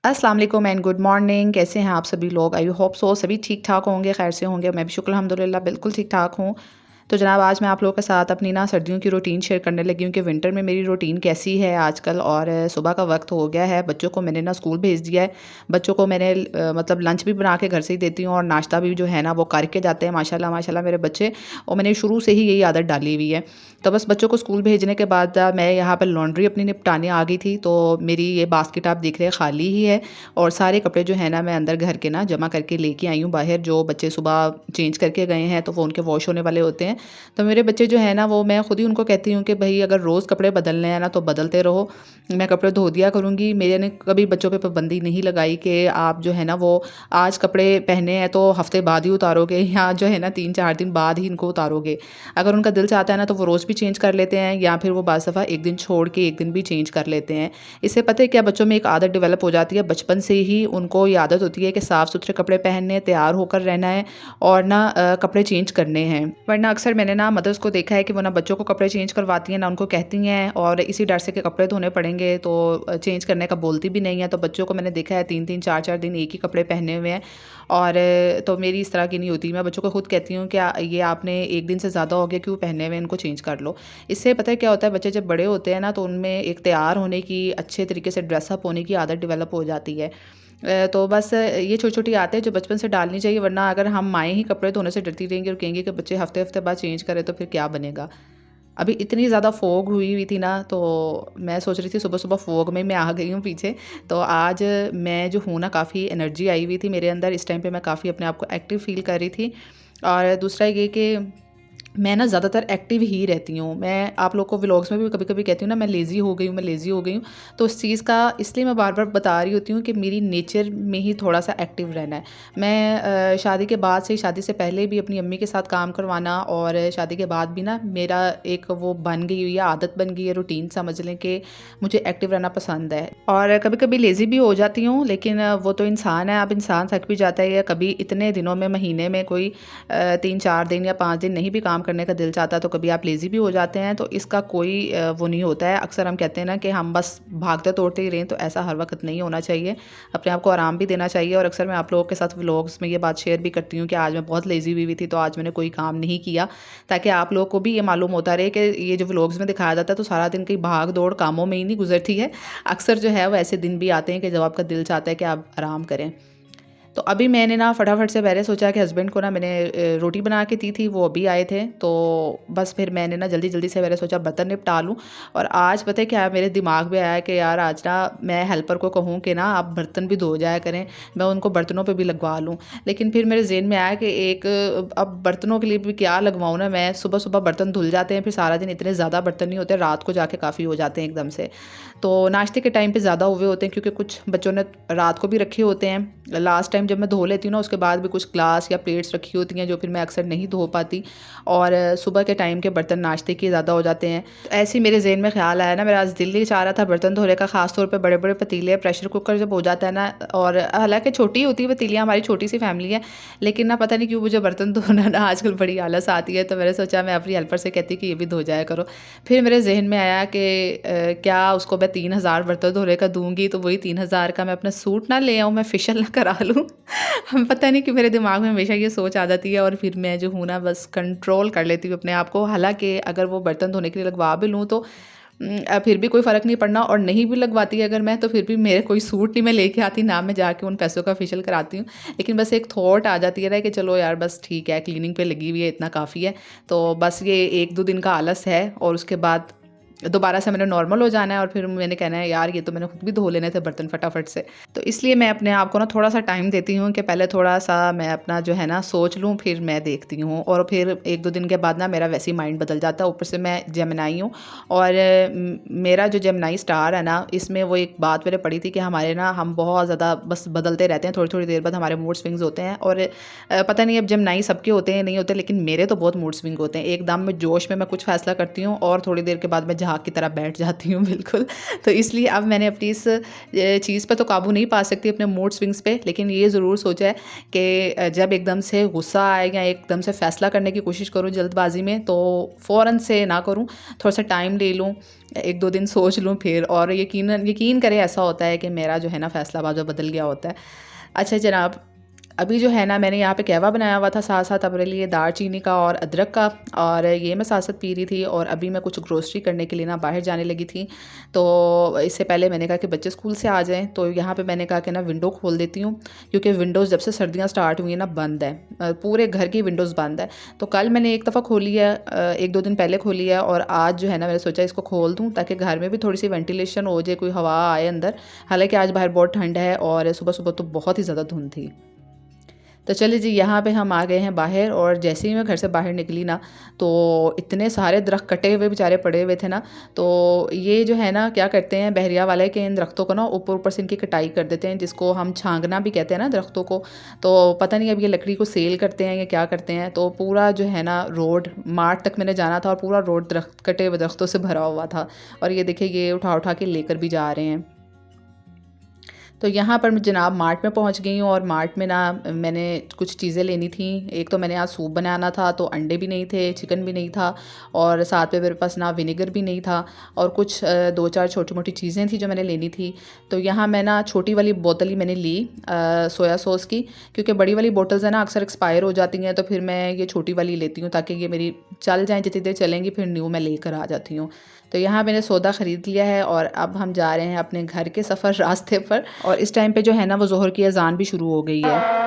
अस्सलाम वालेकुम and good morning. कैसे हैं आप सभी लोग? आई होप सो सभी ठीक ठाक होंगे, खैर से होंगे। मैं भी शुक्र अल्हम्दुलिल्लाह बिल्कुल ठीक ठाक हूँ। तो जनाब आज मैं आप लोगों के साथ अपनी ना सर्दियों की रूटीन शेयर करने लगी हूँ कि विंटर में मेरी रूटीन कैसी है आजकल। और सुबह का वक्त हो गया है, बच्चों को मैंने ना स्कूल भेज दिया है। बच्चों को मैंने मतलब लंच भी बना के घर से ही देती हूँ और नाश्ता भी जो है ना वो करके जाते हैं माशाल्लाह माशाल्लाह मेरे बच्चे। और मैंने शुरू से ही यही आदत डाली हुई है। तो बस बच्चों को स्कूल भेजने के बाद मैं यहाँ पर लॉन्ड्री अपनी निपटाने आ गई थी। तो मेरी ये बास्केट आप देख रहे हैं खाली ही है और सारे कपड़े जो है ना मैं अंदर घर के ना जमा करके लेके आई हूँ बाहर। जो बच्चे सुबह चेंज करके गए हैं तो वो उनके वॉश होने वाले होते हैं। तो मेरे बच्चे जो है ना वो मैं खुद ही उनको कहती हूँ कि भाई अगर रोज़ कपड़े बदलने हैं ना तो बदलते रहो, मैं कपड़े धो दिया करूँगी। मेरे ने कभी बच्चों पे पाबंदी नहीं लगाई कि आप जो है ना वो आज कपड़े पहने हैं तो हफ्ते बाद ही उतारोगे या जो है ना 3-4 दिन बाद ही इनको उतारोगे। अगर उनका दिल चाहता है ना तो वो रोज़ भी चेंज कर लेते हैं या फिर वो बाज़ दफ़ा एक दिन छोड़ के एक दिन भी चेंज कर लेते हैं। इससे पता है क्या, बच्चों में एक आदत डेवलप हो जाती है। बचपन से ही उनको ये आदत होती है कि साफ़ सुथरे कपड़े पहनने, तैयार होकर रहना है और ना कपड़े चेंज करने हैं। वरना अक्सर मैंने ना मदर्स को देखा है कि वो ना बच्चों को कपड़े चेंज करवाती हैं ना उनको कहती हैं, और इसी डर से कि कपड़े धोने पड़ेंगे तो चेंज करने का बोलती भी नहीं है। तो बच्चों को मैंने देखा है 3-3 4-4 दिन एक ही कपड़े पहने हुए हैं। और तो मेरी इस तरह की नहीं होती। मैं बच्चों को खुद कहती हूँ कि ये आपने एक दिन से ज़्यादा हो गया क्यों पहने हुए, इनको चेंज कर लो। इससे पता है क्या होता है, बच्चे जब बड़े होते हैं ना तो उनमें एक तैयार होने की, अच्छे तरीके से ड्रेसअप होने की आदत डेवलप हो जाती है। तो बस ये छोटी-छोटी आदतें जो बचपन से डालनी चाहिए, वरना अगर हम माएँ ही कपड़े धोने से डरती रहेंगी और कहेंगी कि बच्चे हफ़्ते-हफ़्ते बाद चेंज करें तो फिर क्या बनेगा। अभी इतनी ज़्यादा फ़ॉग हुई हुई थी ना तो मैं सोच रही थी सुबह-सुबह फ़ॉग में मैं आ गई हूँ पीछे। तो आज मैं जो हूँ ना काफ़ी एनर्जी आई हुई थी मेरे अंदर। इस टाइम पे मैं काफ़ी अपने आप को एक्टिव फ़ील कर रही थी। और दूसरा ये कि मैं ना ज़्यादातर एक्टिव ही रहती हूँ। मैं आप लोग को व्लॉग्स में भी कभी-कभी कहती हूँ ना मैं लेज़ी हो गई हूँ, मैं लेज़ी हो गई हूँ। तो उस चीज़ का इसलिए मैं बार-बार बता रही होती हूँ कि मेरी नेचर में ही थोड़ा-सा एक्टिव रहना है। मैं शादी के बाद से, शादी से पहले भी अपनी अम्मी के साथ काम करवाना और शादी के बाद भी ना मेरा एक वो बन गई हुई है, आदत बन गई है, रूटीन समझ लें कि मुझे एक्टिव रहना पसंद है। और कभी-कभी लेज़ी भी हो जाती हूँ, लेकिन वो तो इंसान है, अब इंसान थक भी जाता है। या कभी इतने दिनों में, महीने में कोई 3-4 दिन या 5 दिन नहीं भी काम करने का दिल चाहता तो कभी आप लेज़ी भी हो जाते हैं। तो इसका कोई वो नहीं होता है। अक्सर हम कहते हैं ना कि हम बस भागते-दौड़ते ही रहें, तो ऐसा हर वक़्त नहीं होना चाहिए। अपने आप को आराम भी देना चाहिए। और अक्सर मैं आप लोगों के साथ व्लॉग्स में ये बात शेयर भी करती हूँ कि आज मैं बहुत लेज़ी हुई थी तो आज मैंने कोई काम नहीं किया, ताकि आप लोगों को भी ये मालूम होता रहे कि ये जो व्लॉग्स में दिखाया जाता है तो सारा दिन कहीं भाग-दौड़ कामों में ही नहीं गुज़रती है। अक्सर जो है वो ऐसे दिन भी आते हैं कि जब आपका दिल चाहता है कि आप आराम करें। तो अभी मैंने ना फटाफट से पहले सोचा कि हस्बैंड को ना मैंने रोटी बना के दी थी, वो अभी आए थे। तो बस फिर मैंने ना जल्दी-जल्दी से मैंने सोचा बर्तन निपटा लूँ। और आज पता है क्या है, मेरे दिमाग में आया कि यार आज ना मैं हेल्पर को कहूँ कि ना आप बर्तन भी धो जाया करें, मैं उनको बर्तनों पे भी लगवा लूँ। लेकिन फिर मेरे ज़हन में आया कि एक अब बर्तनों के लिए भी क्या लगवाऊँ ना मैं, सुबह-सुबह बर्तन धुल जाते हैं, फिर सारा दिन इतने ज़्यादा बर्तन नहीं होते, रात को जाके काफ़ी हो जाते हैं एकदम से। तो नाश्ते के टाइम पे ज़्यादा हुए होते हैं क्योंकि कुछ बच्चों ने रात को भी रखे होते हैं। लास्ट टाइम जब मैं धो लेती हूँ ना उसके बाद भी कुछ ग्लास या प्लेट्स रखी होती हैं जो फिर मैं अक्सर नहीं धो पाती। और सुबह के टाइम के बर्तन नाश्ते के ज़्यादा हो जाते हैं। तो ऐसे ही मेरे ज़हन में ख़्याल आया ना, मेरा आज दिल ही चाह रहा था बर्तन धोने का, ख़ास तौर पे बड़े-बड़े पतीले, प्रेशर कुकर जब हो जाता है ना। और हालाँकि छोटी होती है पतीलियाँ, हमारी छोटी-सी फ़ैमिली है, लेकिन ना पता नहीं क्यों मुझे बर्तन धोना ना आजकल बड़ी आलस आती है। तो मैंने सोचा मैं अपनी हेल्पर से कहती कि ये भी धो जाया करो। फिर मेरे ज़हन में आया कि क्या उसको मैं 3000 बर्तन धोने का दूँगी तो वही 3000 का मैं अपना सूट ना ले आऊँ, मैं फेशियल ना करा लूँ। पता नहीं क्यों मेरे दिमाग में हमेशा ये सोच आ जाती है और फिर मैं जो हूँ ना बस कंट्रोल कर लेती हूँ अपने आप को। हालाँकि अगर वो बर्तन धोने के लिए लगवा भी लूँ तो फिर भी कोई फ़र्क नहीं पड़ना, और नहीं भी लगवाती अगर मैं तो फिर भी मेरे कोई सूट नहीं मैं लेके आती, ना मैं जाके उन पैसों का फेशियल कराती हूँ। लेकिन बस एक थॉट आ जाती है ना कि चलो यार बस ठीक है, क्लीनिंग पे लगी हुई है, इतना काफ़ी है। तो बस ये 1-2 दिन का आलस है और उसके बाद दोबारा से मैंने नॉर्मल हो जाना है और फिर मैंने कहना है यार ये तो मैंने खुद भी धो लेने थे बर्तन फटाफट से। तो इसलिए मैं अपने आप को ना थोड़ा-सा टाइम देती हूँ कि पहले थोड़ा-सा मैं अपना जो है ना सोच लूँ, फिर मैं देखती हूँ। और फिर 1-2 दिन के बाद ना मेरा वैसे ही माइंड बदल जाता है। ऊपर से मैं जेमिनी हूँ और मेरा जो जेमिनी स्टार है ना, इसमें वो एक बात मैंने पढ़ी थी कि हमारे ना हम बहुत ज़्यादा बस बदलते रहते हैं, थोड़ी-थोड़ी देर बाद हमारे मूड स्विंग्स होते हैं। और पता नहीं अब जेमिनी सबके होते हैं नहीं होते, लेकिन मेरे तो बहुत मूड स्विंग होते हैं। एकदम मैं जोश में मैं कुछ फ़ैसला करती हूँ और थोड़ी देर के बाद मैं सुहाग की तरह बैठ जाती हूँ बिल्कुल। तो इसलिए अब मैंने अपनी इस चीज़ पर तो काबू नहीं पा सकती, अपने मूड स्विंग्स पे, लेकिन ये ज़रूर सोचा है कि जब एकदम से गुस्सा आए या एकदम से फ़ैसला करने की कोशिश करूँ जल्दबाज़ी में, तो फ़ौरन से ना करूँ, थोड़ा सा टाइम ले लूँ, 1-2 दिन सोच लूँ फिर, और यकीन करें ऐसा होता है कि मेरा जो है ना फ़ैसला बाद में बदल गया होता है। अच्छा जनाब, अभी जो है ना मैंने यहाँ पे कहवा बनाया हुआ था साथ-साथ अपने लिए दालचीनी का और अदरक का, और ये मैं साथ-साथ पी रही थी, और अभी मैं कुछ ग्रोसरी करने के लिए ना बाहर जाने लगी थी। तो इससे पहले मैंने कहा कि बच्चे स्कूल से आ जाएँ, तो यहाँ पे मैंने कहा कि ना विंडो खोल देती हूँ, क्योंकि विंडोज़ जब से सर्दियाँ स्टार्ट हुई हैं ना बंद है। पूरे घर की विंडोज़ बंद है। तो कल मैंने एक दफ़ा खोली है, 1-2 दिन पहले खोली है, और आज जो है ना मैंने सोचा इसको खोल दूँ ताकि घर में भी थोड़ी-सी वेंटिलेशन हो जाए, कोई हवा आए अंदर। हालाँकि आज बाहर बहुत ठंड है और सुबह-सुबह तो बहुत ही ज़्यादा धुंध थी। तो चलिए जी, यहाँ पे हम आ गए हैं बाहर, और जैसे ही मैं घर से बाहर निकली ना, तो इतने सारे दरख्त कटे हुए बेचारे पड़े हुए थे ना। तो ये जो है ना क्या करते हैं बहरिया वाले, के इन दरख्तों को ना ऊपर-ऊपर से इनकी कटाई कर देते हैं, जिसको हम छांगना भी कहते हैं ना दरख्तों को। तो पता नहीं अब ये लकड़ी को सेल करते हैं या क्या करते हैं। तो पूरा जो है ना रोड मार्ट तक मैंने जाना था, और पूरा रोड दरख्त कटे हुए दरख्तों से भरा हुआ था, और ये देखिए ये उठा-उठा के लेकर भी जा रहे हैं। तो यहाँ पर मैं जनाब मार्ट में पहुँच गई हूँ, और मार्ट में ना मैंने कुछ चीज़ें लेनी थी। एक तो मैंने आज सूप बनाना था, तो अंडे भी नहीं थे, चिकन भी नहीं था, और साथ में मेरे पास ना विनेगर भी नहीं था, और कुछ 2-4 छोटी-मोटी चीज़ें थी जो मैंने लेनी थी। तो यहाँ मैं ना छोटी वाली बोतल ही मैंने ली सोया सॉस की, क्योंकि बड़ी वाली बोतल्स है ना अक्सर एक्सपायर हो जाती हैं, तो फिर मैं ये छोटी वाली लेती हूँ ताकि ये मेरी चल जाएँ, जितनी देर चलेंगी फिर न्यू मैं लेकर आ जाती हूँ। तो यहाँ मैंने सौदा ख़रीद लिया है, और अब हम जा रहे हैं अपने घर के सफ़र रास्ते पर, और इस टाइम पे जो है ना वो ज़ोहर की अज़ान भी शुरू हो गई है।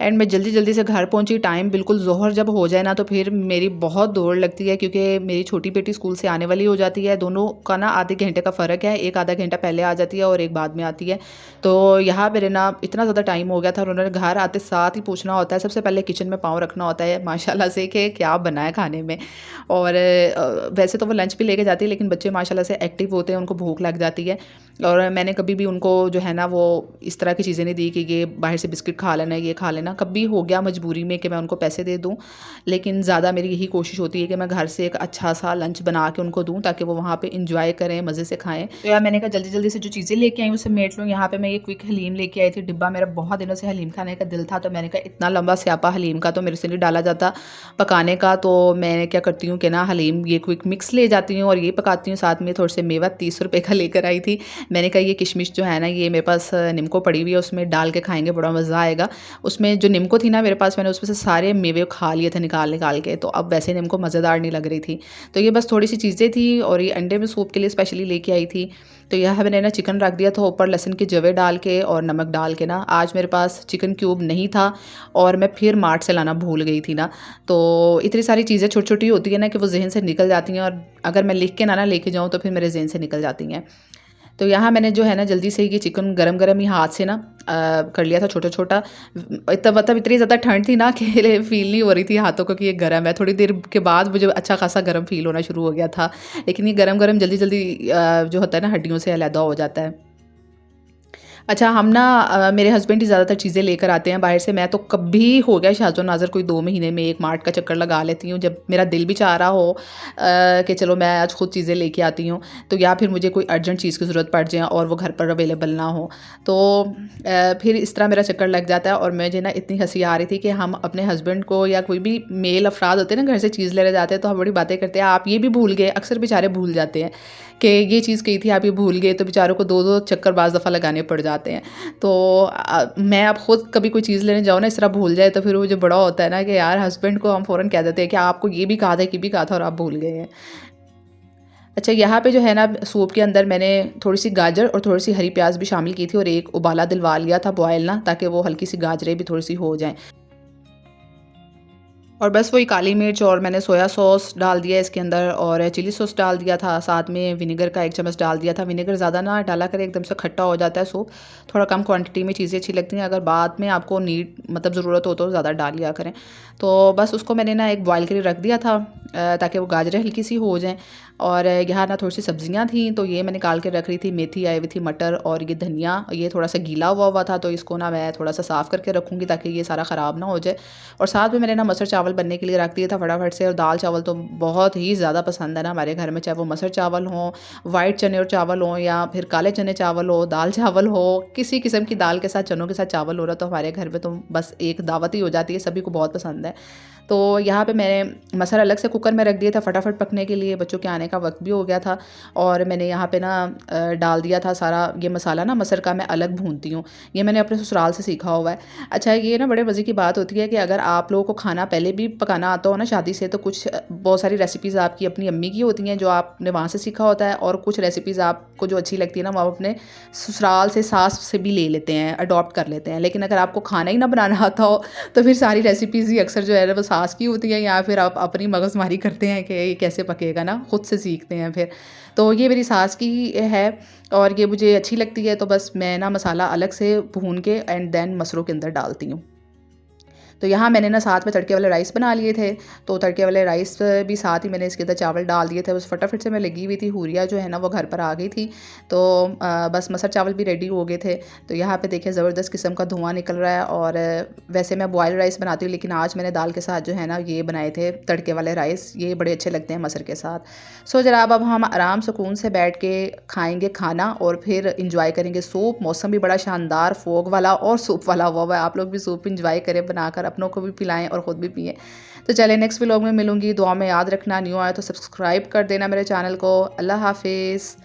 एंड मैं जल्दी-जल्दी से घर पहुँची, टाइम बिल्कुल ज़ोहर जब हो जाए ना तो फिर मेरी बहुत दौड़ लगती है, क्योंकि मेरी छोटी बेटी स्कूल से आने वाली हो जाती है। दोनों का ना आधे घंटे का फ़र्क है, एक आधा घंटा पहले आ जाती है और एक बाद में आती है। तो यहाँ मेरे ना इतना ज़्यादा टाइम हो गया था, और उन्होंने घर आते साथ ही पूछना होता है, सबसे पहले किचन में पाँव रखना होता है माशाल्लाह से कि क्या बना है खाने में। और वैसे तो वो लंच भी लेके जाती है, लेकिन बच्चे माशाल्लाह से एक्टिव होते हैं, उनको भूख लग जाती है। और मैंने कभी भी उनको जो है ना वो इस तरह की चीज़ें नहीं दी कि ये बाहर से बिस्किट खा लेना, ये खा लेना। कभी हो गया मजबूरी में कि मैं उनको पैसे दे दूँ, लेकिन ज़्यादा मेरी यही कोशिश होती है कि मैं घर से एक अच्छा सा लंच बना के उनको दूँ, ताकि वो वहाँ पे इंजॉय करें, मज़े से खाएँ। तो यार मैंने कहा जल्दी-जल्दी से जो चीज़ें लेके आई हूँ उसे समेट लूँ। यहाँ पे मैं ये क्विक हलीम लेके आई थी, डिब्बा मेरा बहुत दिनों से हलीम खाने का दिल था, तो मैंने कहा इतना लंबा स्यापा हलीम का तो मेरे से नहीं डाला जाता पकाने का। तो मैं क्या करती हूँ कि ना हलीम ये क्विक मिक्स ले जाती हूँ और ये पकाती हूँ, साथ में थोड़े से मेवा 30 रुपए का लेकर आई थी। मैंने कहा ये किशमिश जो है ना ये मेरे पास निम्को पड़ी हुई है, उसमें डाल के खाएँगे बड़ा मज़ा आएगा। उसमें जो निम्को थी ना मेरे पास, मैंने उसमें से सारे मेवे खा लिए थे निकाल-निकाल के, तो अब वैसे निम्को मज़ेदार नहीं लग रही थी। तो ये बस थोड़ी-सी चीज़ें थी, और ये अंडे में सूप के लिए स्पेशली लेके आई थी। तो यह मैंने ना चिकन रख दिया था ऊपर, लहसुन के जवे डाल के और नमक डाल के ना। आज मेरे पास चिकन क्यूब नहीं था, और मैं फिर मार्ट से लाना भूल गई थी ना। तो इतनी सारी चीज़ें छोटी-छोटी होती है ना कि वो ज़हन से निकल जाती हैं, और अगर मैं लिख के ना लेके जाऊँ तो फिर मेरे ज़हन से निकल जाती हैं। तो यहाँ मैंने जो है ना जल्दी से ये चिकन गरम-गरम ही हाथ से ना कर लिया था छोटा-छोटा। तब मतलब इतनी ज़्यादा ठंड थी ना कि फ़ील नहीं हो रही थी हाथों को कि ये गरम है। थोड़ी देर के बाद मुझे अच्छा खासा गरम फ़ील होना शुरू हो गया था। लेकिन ये गरम-गरम जल्दी-जल्दी जो होता है ना हड्डियों से अलहदा हो जाता है। अच्छा, हम ना मेरे हस्बैंड ही ज़्यादातर चीज़ें लेकर आते हैं बाहर से। मैं तो कभी हो गया शाज़ो नाज़र कोई 2 महीने में एक मार्ट का चक्कर लगा लेती हूँ, जब मेरा दिल भी चाह रहा हो कि चलो मैं आज खुद चीज़ें लेके आती हूँ, तो या फिर मुझे कोई अर्जेंट चीज़ की ज़रूरत पड़ जाए और वो घर पर अवेलेबल ना हो, तो फिर इस तरह मेरा चक्कर लग जाता है। और मुझे ना इतनी हँसी आ रही थी कि हम अपने हस्बैंड को या कोई भी मेल अफ़राद होते हैं ना घर से चीज़ लेने जाते हैं, तो हम बड़ी बातें करते हैं, आप ये भी भूल गए। अक्सर बेचारे भूल जाते हैं कि ये चीज़ कही थी, आप ये भूल गए, तो बेचारों को 2-2 चक्कर बाज़ दफ़ा लगाने पड़ जाते हैं। तो मैं अब खुद कभी कोई चीज़ लेने जाऊँ ना इस तरह भूल जाए, तो फिर मुझे बड़ा होता है ना कि यार हस्बैंड को हम फ़ौरन कह देते हैं कि आपको ये भी कहा था, ये भी कहा था और आप भूल गए हैं। अच्छा, यहाँ पे जो है ना सूप के अंदर मैंने थोड़ी-सी गाजर और थोड़ी-सी हरी प्याज़ भी शामिल की थी, और एक उबाला दिलवा लिया था बॉयल ना, ताकि वो हल्की-सी गाजरें भी थोड़ी-सी हो जाएँ। और बस वही काली मिर्च और मैंने सोया सॉस डाल दिया इसके अंदर और चिली सॉस डाल दिया था, साथ में विनेगर का 1 चम्मच डाल दिया था। विनेगर ज़्यादा ना डाला करें, एकदम से खट्टा हो जाता है सूप। थोड़ा कम क्वांटिटी में चीज़ें अच्छी लगती हैं, अगर बाद में आपको नीड मतलब ज़रूरत हो तो ज़्यादा डाल लिया करें। तो बस उसको मैंने ना एक बॉयल के लिए रख दिया था ताकि वो गाजरें हल्की सी हो जाएँ। और यहाँ ना थोड़ी सी सब्जियाँ थी तो ये मैं निकाल के रख रही थी। मेथी आई हुई थी, मटर और ये धनिया, ये थोड़ा सा गीला हुआ हुआ था तो इसको ना मैं थोड़ा सा साफ़ करके रखूँगी ताकि ये सारा ख़राब ना हो जाए। और साथ में मैंने ना मसर चावल बनने के लिए रख दिया था फटाफट से। और दाल चावल तो बहुत ही ज़्यादा पसंद है ना हमारे घर में, चाहे वो मसर चावल हों, वाइट चने और चावल हों, या फिर काले चने चावल हो, दाल चावल हो, किसी किस्म की दाल के साथ चनों के साथ चावल हो रहा तो हमारे घर में तो बस एक दावत ही हो जाती है, सभी को बहुत पसंद है। तो यहाँ पे मैंने मसाला अलग से कुकर में रख दिया था फटाफट पकने के लिए, बच्चों के आने का वक्त भी हो गया था। और मैंने यहाँ पे ना डाल दिया था सारा ये मसाला ना मसर का मैं अलग भूनती हूँ, ये मैंने अपने ससुराल से सीखा हुआ है। अच्छा, ये ना बड़े मज़े की बात होती है कि अगर आप लोगों को खाना पहले भी पकाना आता हो ना शादी से, तो कुछ बहुत सारी रेसिपीज़ आपकी अपनी अम्मी की होती हैं जो आपने वहाँ से सीखा होता है, और कुछ रेसिपीज़ आपको जो अच्छी लगती है ना वो आप अपने ससुराल से, सास से भी ले लेते हैं, अडॉप्ट कर लेते हैं। लेकिन अगर आपको खाना ही ना बनाना आता हो तो फिर सारी रेसिपीज़ ही अक्सर जो है ना वो सास की होती हैं, या फिर आप अपनी मगजमारी करते हैं कि ये कैसे पकेगा ना, खुद से सीखते हैं फिर। तो ये मेरी सास की है और ये मुझे अच्छी लगती है, तो बस मैं ना मसाला अलग से भून के एंड देन मसरों के अंदर डालती हूँ। तो यहाँ मैंने ना साथ में तड़के वाले राइस बना लिए थे, तो तड़के वाले राइस भी साथ ही मैंने इसके अंदर चावल डाल दिए थे। बस फटाफट से मैं लगी हुई थी, हुरिया जो है ना वो घर पर आ गई थी, तो बस मसर चावल भी रेडी हो गए थे। तो यहाँ पे देखिए ज़बरदस्त किस्म का धुआं निकल रहा है। और वैसे मैं बॉयल राइस बनाती हूँ, लेकिन आज मैंने दाल के साथ जो है ना ये बनाए थे तड़के वाले राइस, ये बड़े अच्छे लगते हैं मसर के साथ। सो जनाब, अब हम आराम सुकून से बैठ के खाएँगे खाना और फिर इंजॉय करेंगे सूप। मौसम भी बड़ा शानदार फोग वाला और सूप वाला हुआ है। आप लोग भी सूप इंजॉय करें बनाकर, अपनों को भी पिलाएं और ख़ुद भी पिएं। तो चलें, नेक्स्ट व्लॉग में मिलूंगी। दुआ में याद रखना, न्यू आए तो सब्सक्राइब कर देना मेरे चैनल को। अल्लाह हाफिज़।